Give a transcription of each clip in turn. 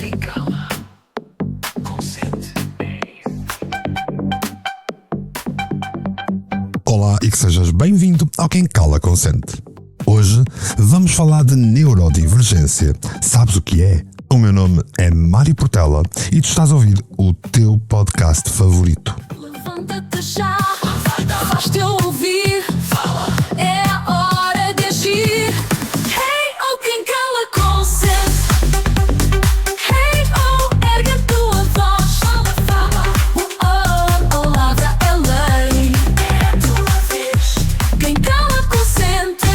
Quem cala, consente. Olá e que sejas bem-vindo ao Quem Cala Consente. Hoje vamos falar de neurodivergência. Sabes o que é? O meu nome é Mário Portela e tu estás a ouvir o teu podcast favorito. Levanta-te já, faz-te ouvir. É a hora de agir. Hey, oh, quem cala consente. Hey, oh, ergue a tua voz. Fala, oh, oh, palavra é lei. É a tua vez. Quem cala consente.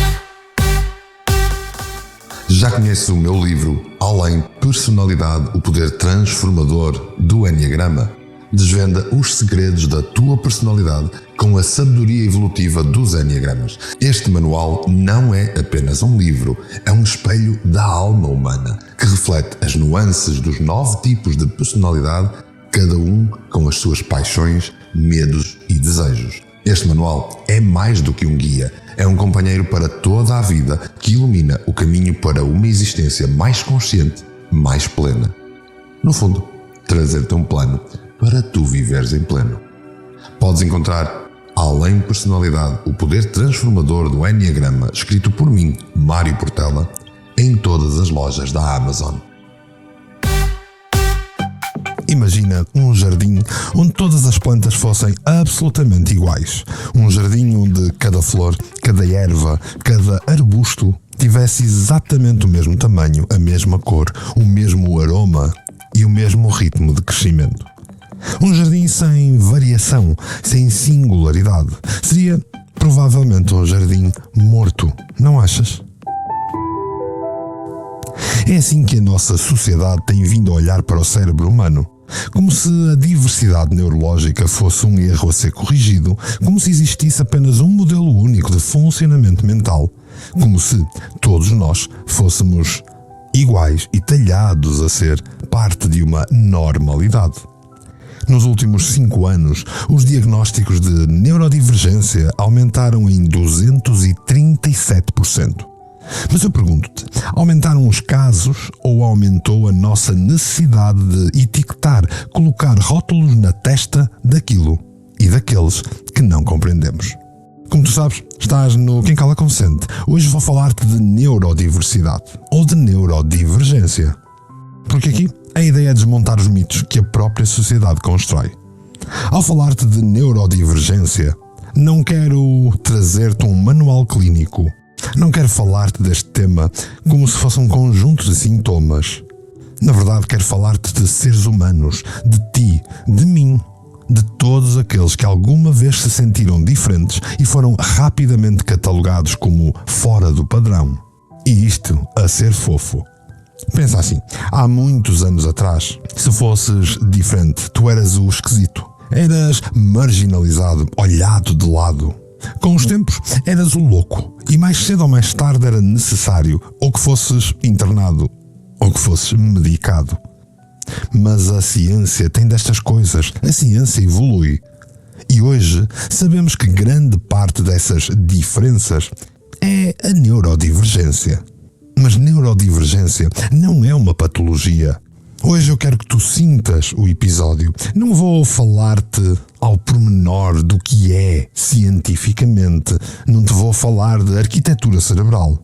Já conheces o meu livro Além Personalidade, o Poder Transformador do Enneagrama? Desvenda os segredos da tua personalidade com a sabedoria evolutiva dos Enneagramas. Este manual não é apenas um livro, é um espelho da alma humana que reflete as nuances dos 9 tipos de personalidade, cada um com as suas paixões, medos e desejos. Este manual é mais do que um guia, é um companheiro para toda a vida que ilumina o caminho para uma existência mais consciente, mais plena. No fundo, trazer-te um plano para tu viveres em pleno. Podes encontrar Além Personalidade, o Poder Transformador do Enneagrama, escrito por mim, Mário Portela, em todas as lojas da Amazon. Imagina um jardim onde todas as plantas fossem absolutamente iguais. Um jardim onde cada flor, cada erva, cada arbusto tivesse exatamente o mesmo tamanho, a mesma cor, o mesmo aroma e o mesmo ritmo de crescimento. Um jardim sem variação, sem singularidade. Seria provavelmente um jardim morto, não achas? É assim que a nossa sociedade tem vindo a olhar para o cérebro humano. Como se a diversidade neurológica fosse um erro a ser corrigido, como se existisse apenas um modelo único de funcionamento mental, como se todos nós fôssemos iguais e talhados a ser parte de uma normalidade. Nos últimos 5 anos, os diagnósticos de neurodivergência aumentaram em 237%. Mas eu pergunto-te, aumentaram os casos ou aumentou a nossa necessidade de etiquetar, colocar rótulos na testa daquilo e daqueles que não compreendemos? Como tu sabes, estás no Quem Cala Consente. Hoje vou falar-te de neurodiversidade ou de neurodivergência. Porque aqui a ideia é desmontar os mitos que a própria sociedade constrói. Ao falar-te de neurodivergência, não quero trazer-te um manual clínico. Não quero falar-te deste tema como se fosse um conjunto de sintomas. Na verdade, quero falar-te de seres humanos, de ti, de mim, de todos aqueles que alguma vez se sentiram diferentes e foram rapidamente catalogados como fora do padrão. E isto a ser fofo. Pensa assim, há muitos anos atrás, se fosses diferente, tu eras o esquisito. Eras marginalizado, olhado de lado. Com os tempos, eras o louco. E mais cedo ou mais tarde era necessário ou que fosses internado ou que fosses medicado. Mas a ciência tem destas coisas. A ciência evolui. E hoje sabemos que grande parte dessas diferenças é a neurodivergência. Mas neurodivergência não é uma patologia. Hoje eu quero que tu sintas o episódio. Não vou falar-te ao pormenor do que é cientificamente. Não te vou falar de arquitetura cerebral.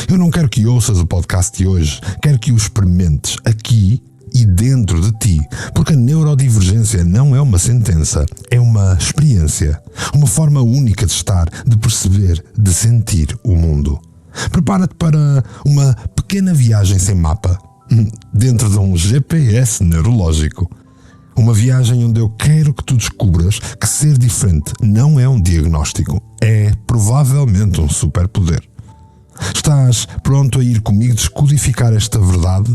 Eu não quero que ouças o podcast de hoje. Quero que o experimentes aqui e dentro de ti. Porque a neurodivergência não é uma sentença. É uma experiência. Uma forma única de estar, de perceber, de sentir o mundo. Prepara-te para uma pequena viagem sem mapa, dentro de um GPS neurológico. Uma viagem onde eu quero que tu descubras que ser diferente não é um diagnóstico, é provavelmente um superpoder. Estás pronto a ir comigo descodificar esta verdade?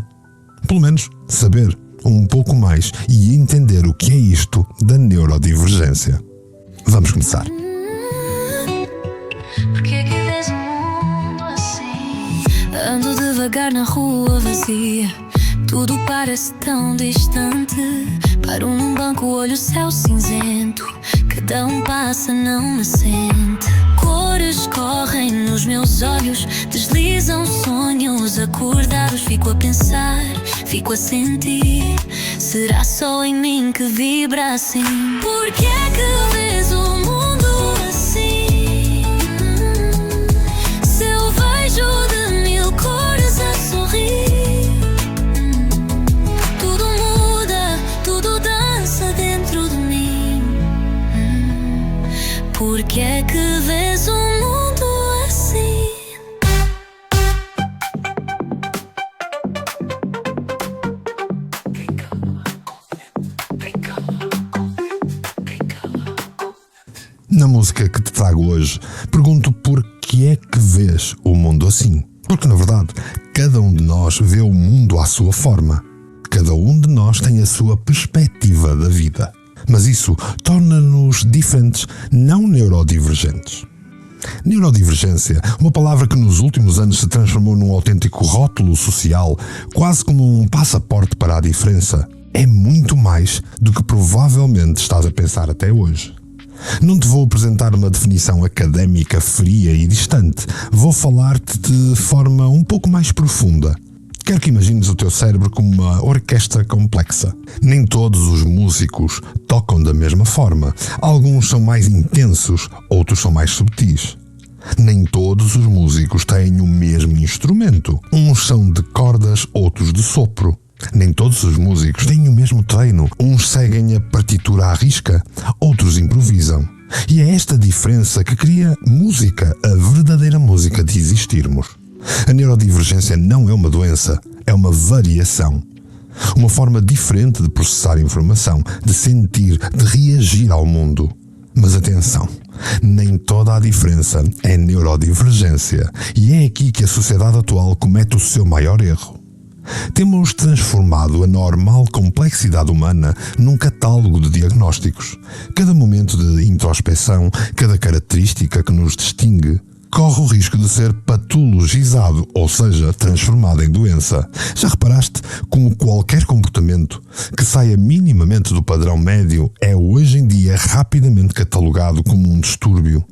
Pelo menos saber um pouco mais e entender o que é isto da neurodivergência. Vamos começar. Ando devagar na rua vazia, tudo parece tão distante. Paro num banco, olho o céu cinzento, cada passa, não me sente. Cores correm nos meus olhos, deslizam sonhos acordados. Fico a pensar, fico a sentir. Será só em mim que vibra assim? Por que é que vês o mundo assim? Se eu vejo de mil cores a sorrir, tudo muda, tudo dança dentro de mim. Por que é que vês o mundo assim? Na música que te trago hoje, pergunto por que é que vês o mundo assim? Porque, na verdade, cada um de nós vê o mundo à sua forma. Cada um de nós tem a sua perspectiva da vida. Mas isso torna-nos diferentes, não neurodivergentes. Neurodivergência, uma palavra que nos últimos anos se transformou num autêntico rótulo social, quase como um passaporte para a diferença, é muito mais do que provavelmente estás a pensar até hoje. Não te vou apresentar uma definição académica fria e distante. Vou falar-te de forma um pouco mais profunda. Quero que imagines o teu cérebro como uma orquestra complexa. Nem todos os músicos tocam da mesma forma. Alguns são mais intensos, outros são mais subtis. Nem todos os músicos têm o mesmo instrumento. Uns são de cordas, outros de sopro. Nem todos os músicos têm o mesmo treino. Uns seguem a partitura à risca, outros improvisam. E é esta diferença que cria música, a verdadeira música de existirmos. A neurodivergência não é uma doença, é uma variação. Uma forma diferente de processar informação, de sentir, de reagir ao mundo. Mas atenção, nem toda a diferença é neurodivergência. E é aqui que a sociedade atual comete o seu maior erro. Temos transformado a normal complexidade humana num catálogo de diagnósticos. Cada momento de introspeção, cada característica que nos distingue, corre o risco de ser patologizado, ou seja, transformado em doença. Já reparaste como qualquer comportamento que saia minimamente do padrão médio é hoje em dia rapidamente catalogado como um distúrbio,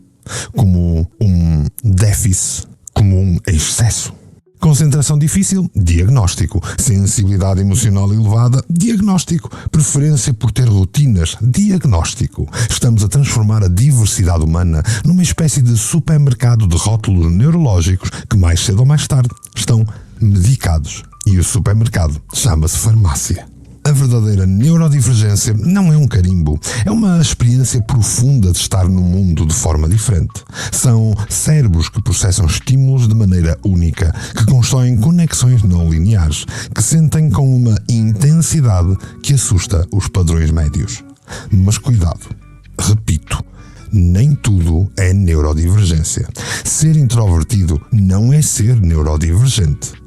como um déficit, como um excesso? Concentração difícil, diagnóstico. Sensibilidade emocional elevada, diagnóstico. Preferência por ter rotinas, diagnóstico. Estamos a transformar a diversidade humana numa espécie de supermercado de rótulos neurológicos que mais cedo ou mais tarde estão medicados. E o supermercado chama-se farmácia. A verdadeira neurodivergência não é um carimbo, é uma experiência profunda de estar no mundo de forma diferente. São cérebros que processam estímulos de maneira única, que constroem conexões não lineares, que sentem com uma intensidade que assusta os padrões médios. Mas cuidado, repito, nem tudo é neurodivergência. Ser introvertido não é ser neurodivergente.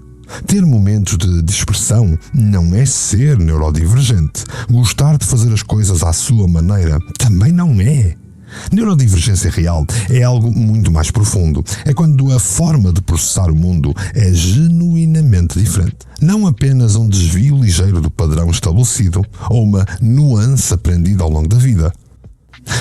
Ter momentos de dispersão não é ser neurodivergente. Gostar de fazer as coisas à sua maneira também não é. Neurodivergência real é algo muito mais profundo. É quando a forma de processar o mundo é genuinamente diferente. Não apenas um desvio ligeiro do padrão estabelecido ou uma nuance aprendida ao longo da vida.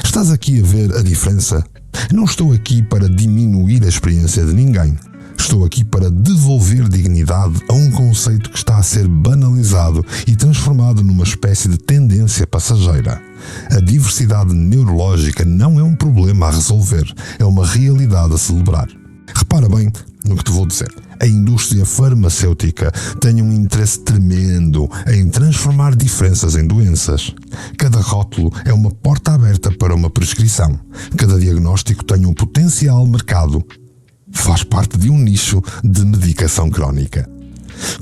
Estás aqui a ver a diferença? Não estou aqui para diminuir a experiência de ninguém. Estou aqui para devolver dignidade a um conceito que está a ser banalizado e transformado numa espécie de tendência passageira. A diversidade neurológica não é um problema a resolver, é uma realidade a celebrar. Repara bem no que te vou dizer. A indústria farmacêutica tem um interesse tremendo em transformar diferenças em doenças. Cada rótulo é uma porta aberta para uma prescrição. Cada diagnóstico tem um potencial mercado. Faz parte de um nicho de medicação crónica.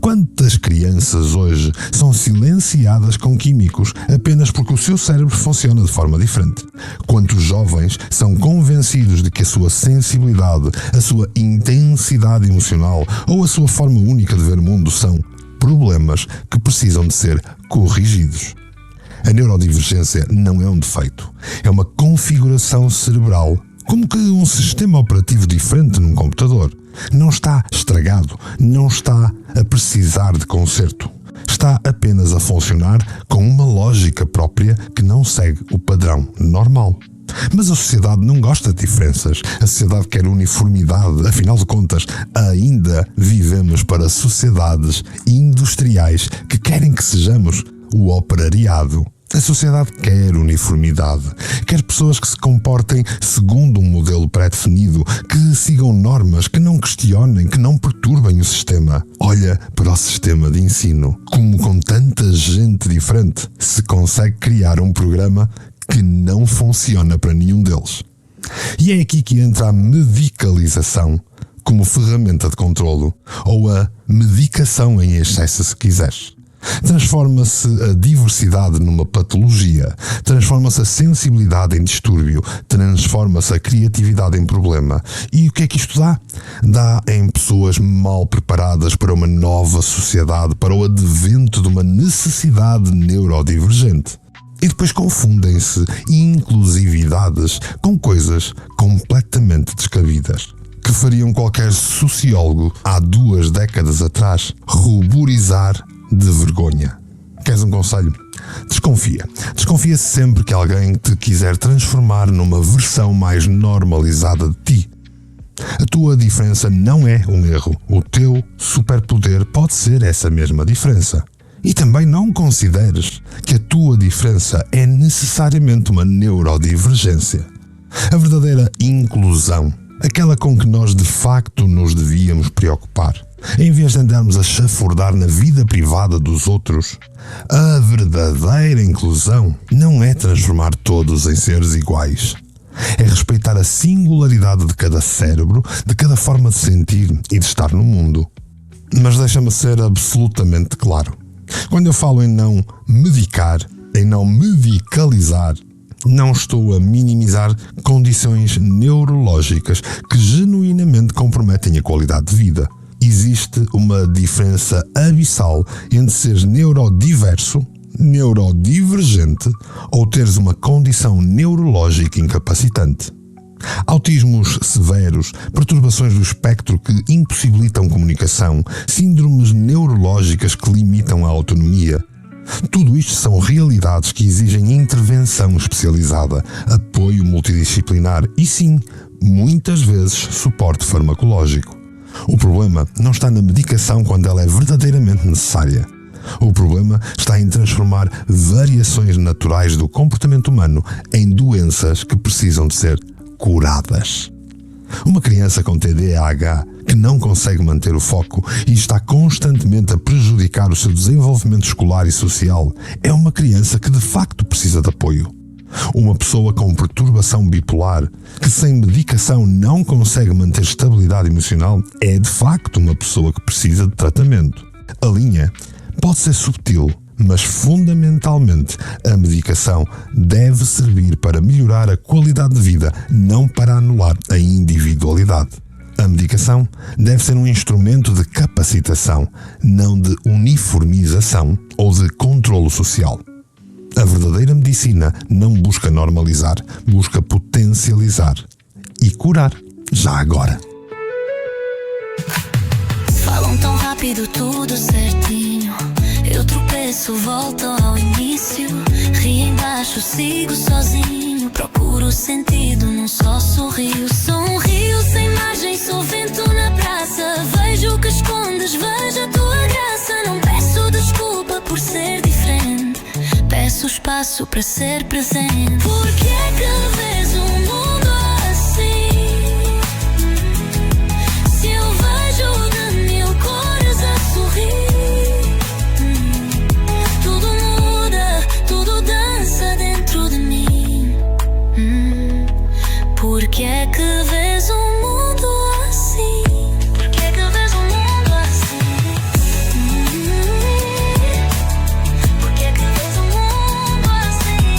Quantas crianças hoje são silenciadas com químicos apenas porque o seu cérebro funciona de forma diferente? Quantos jovens são convencidos de que a sua sensibilidade, a sua intensidade emocional ou a sua forma única de ver o mundo são problemas que precisam de ser corrigidos? A neurodivergência não é um defeito, é uma configuração cerebral, como que um sistema operativo diferente num computador. Não está estragado, não está a precisar de conserto. Está apenas a funcionar com uma lógica própria que não segue o padrão normal. Mas a sociedade não gosta de diferenças. A sociedade quer uniformidade. Afinal de contas, ainda vivemos para sociedades industriais que querem que sejamos o operariado. A sociedade quer uniformidade, quer pessoas que se comportem segundo um modelo pré-definido, que sigam normas, que não questionem, que não perturbem o sistema. Olha para o sistema de ensino, como com tanta gente diferente se consegue criar um programa que não funciona para nenhum deles. E é aqui que entra a medicalização como ferramenta de controlo, ou a medicação em excesso, se quiseres. Transforma-se a diversidade numa patologia, transforma-se a sensibilidade em distúrbio, transforma-se a criatividade em problema. E o que é que isto dá? Dá em pessoas mal preparadas para uma nova sociedade, para o advento de uma necessidade neurodivergente. E depois confundem-se inclusividades com coisas completamente descabidas, que fariam qualquer sociólogo há 2 décadas atrás ruborizar de vergonha. Queres um conselho? Desconfia. Desconfia sempre que alguém te quiser transformar numa versão mais normalizada de ti. A tua diferença não é um erro. O teu superpoder pode ser essa mesma diferença. E também não consideres que a tua diferença é necessariamente uma neurodivergência. A verdadeira inclusão, aquela com que nós de facto nos devíamos preocupar, em vez de andarmos a chafurdar na vida privada dos outros, a verdadeira inclusão não é transformar todos em seres iguais. É respeitar a singularidade de cada cérebro, de cada forma de sentir e de estar no mundo. Mas deixa-me ser absolutamente claro. Quando eu falo em não medicar, em não medicalizar, não estou a minimizar condições neurológicas que genuinamente comprometem a qualidade de vida. Existe uma diferença abissal entre seres neurodiverso, neurodivergente ou teres uma condição neurológica incapacitante. Autismos severos, perturbações do espectro que impossibilitam comunicação, síndromes neurológicas que limitam a autonomia. Tudo isto são realidades que exigem intervenção especializada, apoio multidisciplinar e, sim, muitas vezes, suporte farmacológico. O problema não está na medicação quando ela é verdadeiramente necessária. O problema está em transformar variações naturais do comportamento humano em doenças que precisam de ser curadas. Uma criança com TDAH que não consegue manter o foco e está constantemente a prejudicar o seu desenvolvimento escolar e social é uma criança que de facto precisa de apoio. Uma pessoa com perturbação bipolar que sem medicação não consegue manter estabilidade emocional é de facto uma pessoa que precisa de tratamento. A linha pode ser subtil, mas fundamentalmente a medicação deve servir para melhorar a qualidade de vida, não para anular a individualidade. A medicação deve ser um instrumento de capacitação, não de uniformização ou de controlo social. A verdadeira medicina não busca normalizar, busca potencializar e curar, já agora. Falam tão rápido, tudo certinho. Eu tropeço, volto ao início. Rio embaixo, sigo sozinho. Procuro sentido num só sorrio. Sou um rio sem margem, sou vento na praça. Vejo o que escondes, vejo a tua graça. Não peço desculpa por ser diferente, peço espaço para ser presente. Por que é que vês o mundo assim? Se eu vejo de 1000 cores a sorrir, tudo muda, tudo dança dentro de mim. Por que é que vês o mundo assim? Por que é que vês o mundo assim? Por que é que vês o mundo assim?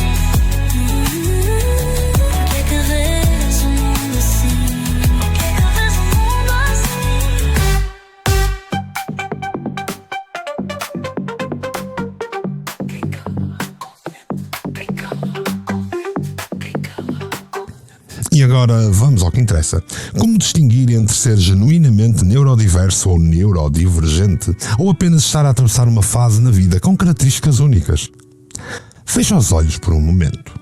Por que é que vês o mundo assim? Por que é que vês o mundo E agora vamos ao que interessa. Como distinguir entre ser genuinamente neurodiverso ou neurodivergente, ou apenas estar a atravessar uma fase na vida com características únicas? Fecha os olhos por um momento.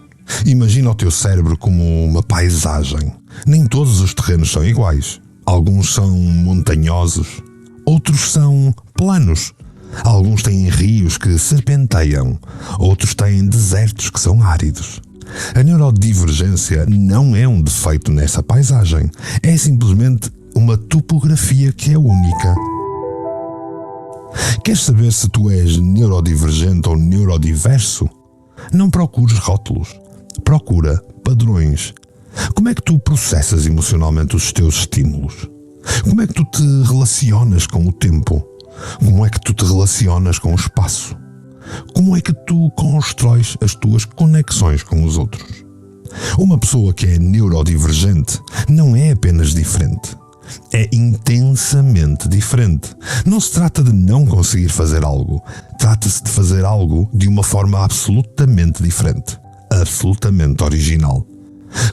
Imagina o teu cérebro como uma paisagem. Nem todos os terrenos são iguais. Alguns são montanhosos, outros são planos. Alguns têm rios que serpenteiam, outros têm desertos que são áridos. A neurodivergência não é um defeito nessa paisagem, é simplesmente uma topografia que é única. Queres saber se tu és neurodivergente ou neurodiverso? Não procures rótulos, procura padrões. Como é que tu processas emocionalmente os teus estímulos? Como é que tu te relacionas com o tempo? Como é que tu te relacionas com o espaço? Como é que tu constróis as tuas conexões com os outros? Uma pessoa que é neurodivergente não é apenas diferente. É intensamente diferente. Não se trata de não conseguir fazer algo. Trata-se de fazer algo de uma forma absolutamente diferente. Absolutamente original.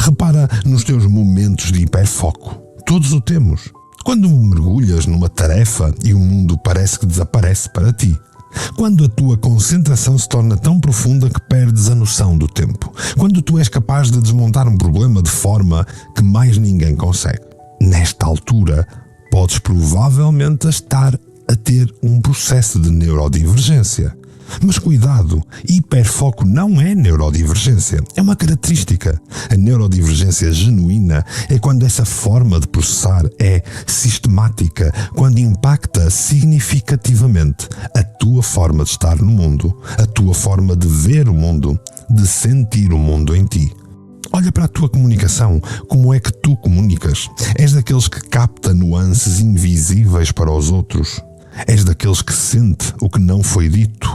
Repara nos teus momentos de hiperfoco. Todos o temos. Quando mergulhas numa tarefa e o mundo parece que desaparece para ti. Quando a tua concentração se torna tão profunda que perdes a noção do tempo. Quando tu és capaz de desmontar um problema de forma que mais ninguém consegue. Nesta altura, podes provavelmente estar a ter um processo de neurodivergência. Mas cuidado, hiperfoco não é neurodivergência, é uma característica. A neurodivergência genuína é quando essa forma de processar é sistemática, quando impacta significativamente a tua forma de estar no mundo, a tua forma de ver o mundo, de sentir o mundo em ti. Olha para a tua comunicação, como é que tu comunicas? És daqueles que capta nuances invisíveis para os outros? És daqueles que sente o que não foi dito?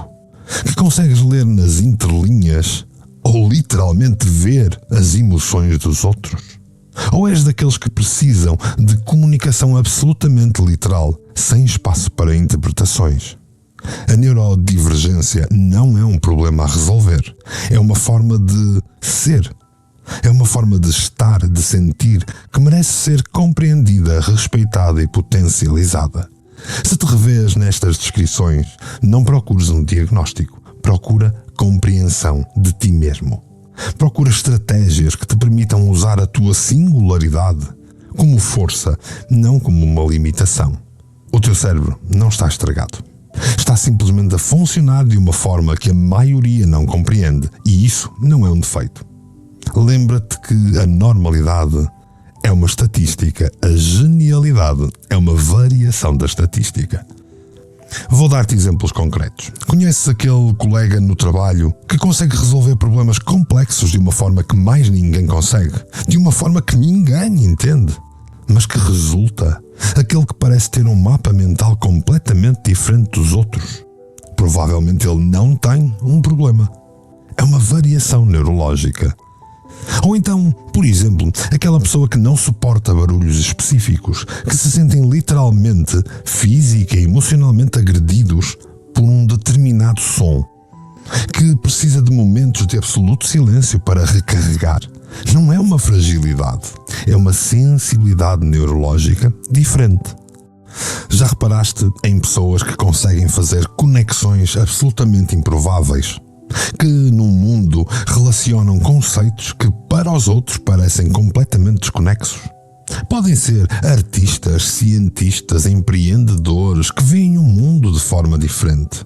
Que consegues ler nas entrelinhas ou literalmente ver as emoções dos outros? Ou és daqueles que precisam de comunicação absolutamente literal, sem espaço para interpretações? A neurodivergência não é um problema a resolver, é uma forma de ser. É uma forma de estar, de sentir, que merece ser compreendida, respeitada e potencializada. Se te revês nestas descrições, não procures um diagnóstico, procura compreensão de ti mesmo. Procura estratégias que te permitam usar a tua singularidade como força, não como uma limitação. O teu cérebro não está estragado. Está simplesmente a funcionar de uma forma que a maioria não compreende, e isso não é um defeito. Lembra-te que a normalidade é uma estatística, a genialidade é uma variação da estatística. Vou dar-te exemplos concretos. Conheces aquele colega no trabalho que consegue resolver problemas complexos de uma forma que mais ninguém consegue, de uma forma que ninguém entende, mas que resulta? Aquele que parece ter um mapa mental completamente diferente dos outros. Provavelmente ele não tem um problema. É uma variação neurológica. Ou então, por exemplo, aquela pessoa que não suporta barulhos específicos, que se sentem literalmente, física e emocionalmente agredidos por um determinado som, que precisa de momentos de absoluto silêncio para recarregar. Não é uma fragilidade, é uma sensibilidade neurológica diferente. Já reparaste em pessoas que conseguem fazer conexões absolutamente improváveis? Que num mundo relacionam conceitos que para os outros parecem completamente desconexos. Podem ser artistas, cientistas, empreendedores que veem o mundo de forma diferente.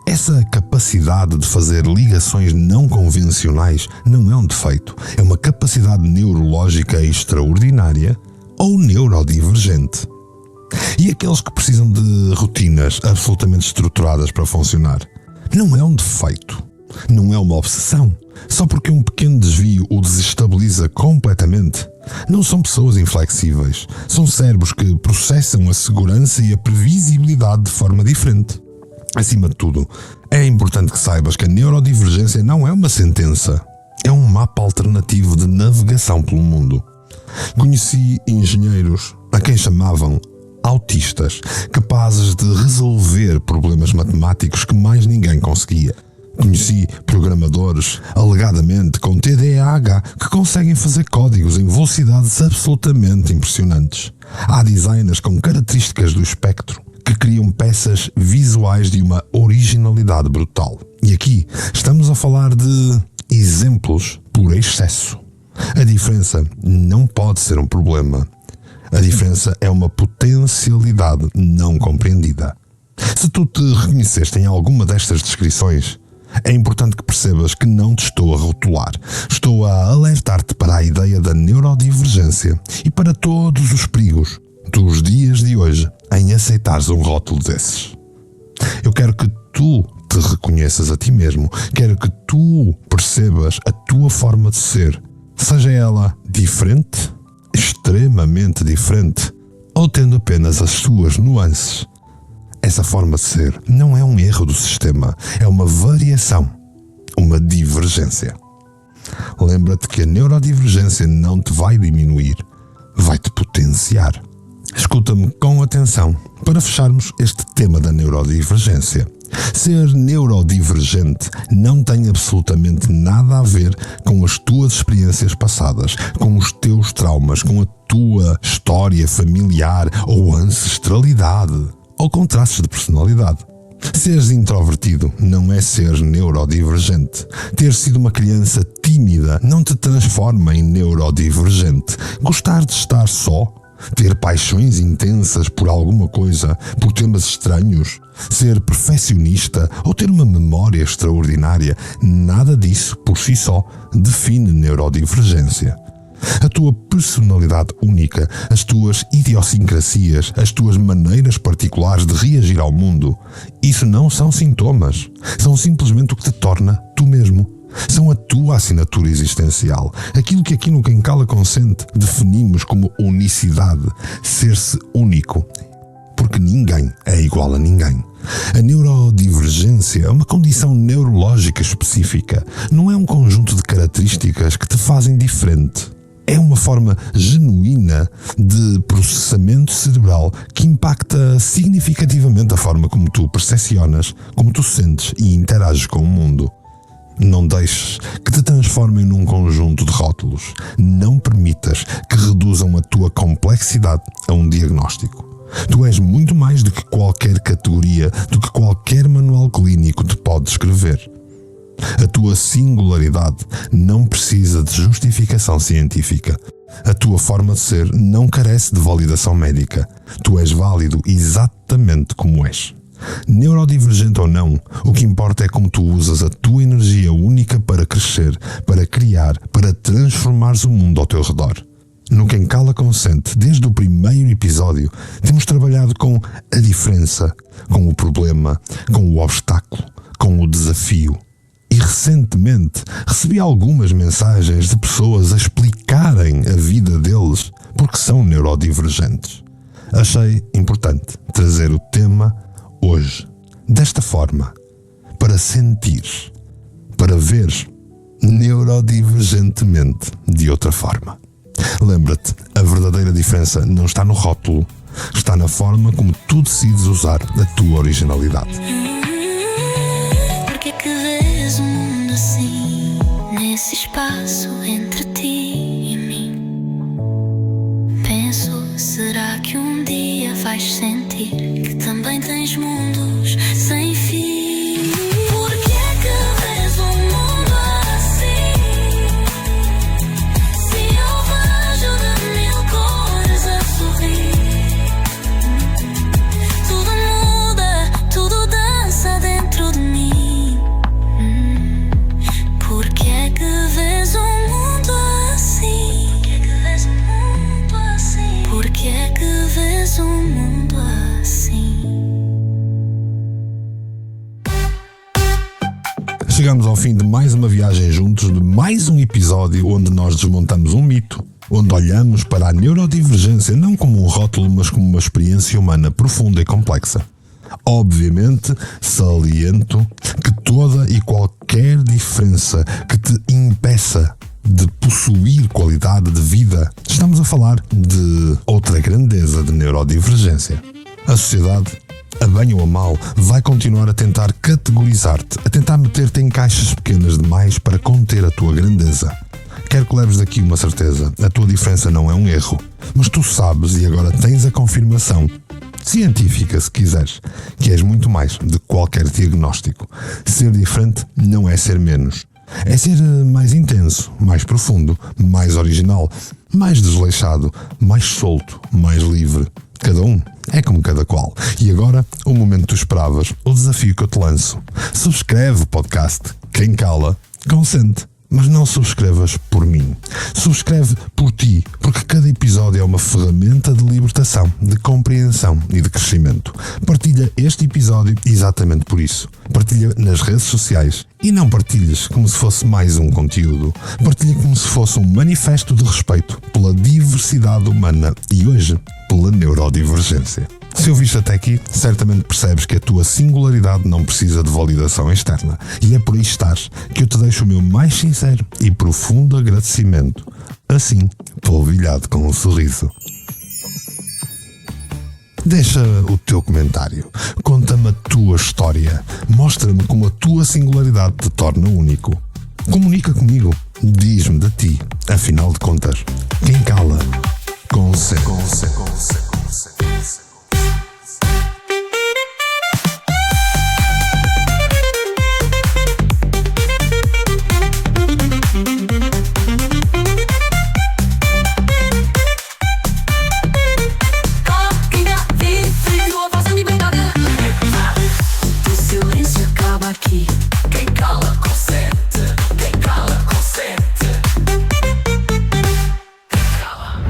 Essa capacidade de fazer ligações não convencionais não é um defeito, é uma capacidade neurológica extraordinária ou neurodivergente. E aqueles que precisam de rotinas absolutamente estruturadas para funcionar? Não é um defeito, não é uma obsessão. Só porque um pequeno desvio o desestabiliza completamente. Não são pessoas inflexíveis, são cérebros que processam a segurança e a previsibilidade de forma diferente. Acima de tudo, é importante que saibas que a neurodivergência não é uma sentença, é um mapa alternativo de navegação pelo mundo. Conheci engenheiros a quem chamavam autistas, capazes de resolver problemas matemáticos que mais ninguém conseguia. Conheci programadores, alegadamente com TDAH, que conseguem fazer códigos em velocidades absolutamente impressionantes. Há designers com características do espectro, que criam peças visuais de uma originalidade brutal. E aqui estamos a falar de exemplos por excesso. A diferença não pode ser um problema. A diferença é uma potencialidade não compreendida. Se tu te reconheceste em alguma destas descrições, é importante que percebas que não te estou a rotular. Estou a alertar-te para a ideia da neurodivergência e para todos os perigos dos dias de hoje em aceitares um rótulo desses. Eu quero que tu te reconheças a ti mesmo. Quero que tu percebas a tua forma de ser, seja ela diferente, extremamente diferente, ou tendo apenas as suas nuances. Essa forma de ser não é um erro do sistema, é uma variação, uma divergência. Lembra-te que a neurodivergência não te vai diminuir, vai-te potenciar. Escuta-me com atenção para fecharmos este tema da neurodivergência. Ser neurodivergente não tem absolutamente nada a ver com as tuas experiências passadas, com os teus traumas, com a tua história familiar ou ancestralidade, ou com traços de personalidade. Seres introvertido não é ser neurodivergente. Ter sido uma criança tímida não te transforma em neurodivergente. Gostar de estar só, ter paixões intensas por alguma coisa, por temas estranhos, ser perfeccionista ou ter uma memória extraordinária, nada disso por si só define neurodivergência. A tua personalidade única, as tuas idiosincrasias, as tuas maneiras particulares de reagir ao mundo, isso não são sintomas, são simplesmente o que te torna tu mesmo. São a tua assinatura existencial, aquilo que aqui no Quem Cala Consente definimos como unicidade, ser-se único, porque ninguém é igual a ninguém. A neurodivergência é uma condição neurológica específica, não é um conjunto de características que te fazem diferente. É uma forma genuína de processamento cerebral que impacta significativamente a forma como tu percepcionas, como tu sentes e interages com o mundo. Não deixes que te transformem num conjunto de rótulos. Não permitas que reduzam a tua complexidade a um diagnóstico. Tu és muito mais do que qualquer categoria, do que qualquer manual clínico te pode descrever. A tua singularidade não precisa de justificação científica. A tua forma de ser não carece de validação médica. Tu és válido exatamente como és. Neurodivergente ou não, o que importa é como tu usas a tua energia única para crescer, para criar, para transformares o mundo ao teu redor. No Quem Cala Consente, desde o primeiro episódio, temos trabalhado com a diferença, com o problema, com o obstáculo, com o desafio. E recentemente recebi algumas mensagens de pessoas a explicarem a vida deles porque são neurodivergentes. Achei importante trazer o tema hoje, desta forma, para sentir, para ver neurodivergentemente de outra forma. Lembra-te, a verdadeira diferença não está no rótulo, está na forma como tu decides usar a tua originalidade. Porque é que vês o mundo assim, nesse espaço entre ti e mim? Penso, será que um dia vais sentir que também tens mundos sem fim? Porque é que vês o mundo assim? Se eu vejo de mil cores a sorrir, tudo muda, tudo dança dentro de mim. Porque é que vês o mundo assim? Porque é que vês o mundo assim? Chegamos ao fim de mais uma viagem juntos, de mais um episódio onde nós desmontamos um mito, onde olhamos para a neurodivergência não como um rótulo, mas como uma experiência humana profunda e complexa. Obviamente, saliento que toda e qualquer diferença que te impeça de possuir qualidade de vida, estamos a falar de outra grandeza de neurodivergência. A sociedade, a bem ou a mal, vai continuar a tentar categorizar-te, a tentar meter-te em caixas pequenas demais para conter a tua grandeza. Quero que leves daqui uma certeza, a tua diferença não é um erro, mas tu sabes e agora tens a confirmação, científica se quiseres, que és muito mais de qualquer diagnóstico. Ser diferente não é ser menos. É ser mais intenso, mais profundo, mais original, mais desleixado, mais solto, mais livre. Cada um é como cada qual. E agora, o momento que tu esperavas, o desafio que eu te lanço. Subscreve o podcast. Quem cala, consente. Mas não subscrevas por mim. Subscreve por ti, porque cada episódio é uma ferramenta de libertação, de compreensão e de crescimento. Partilha este episódio exatamente por isso. Partilha nas redes sociais. E não partilhes como se fosse mais um conteúdo. Partilha como se fosse um manifesto de respeito pela diversidade humana e hoje pela neurodivergência. Se ouviste até aqui, certamente percebes que a tua singularidade não precisa de validação externa. E é por aí estás que eu te deixo o meu mais sincero e profundo agradecimento. Assim, polvilhado com um sorriso. Deixa o teu comentário. Conta-me a tua história. Mostra-me como a tua singularidade te torna único. Comunica comigo. Diz-me de ti. Afinal de contas, quem cala, consente. Aqui. Quem cala, consente. Quem cala, consente. Quem cala.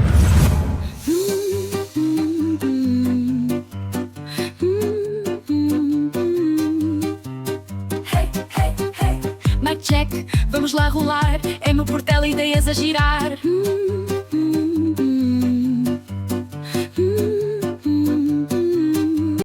Hey, hey, hey. Mic check, vamos lá rolar. É meu portela, ideias a girar.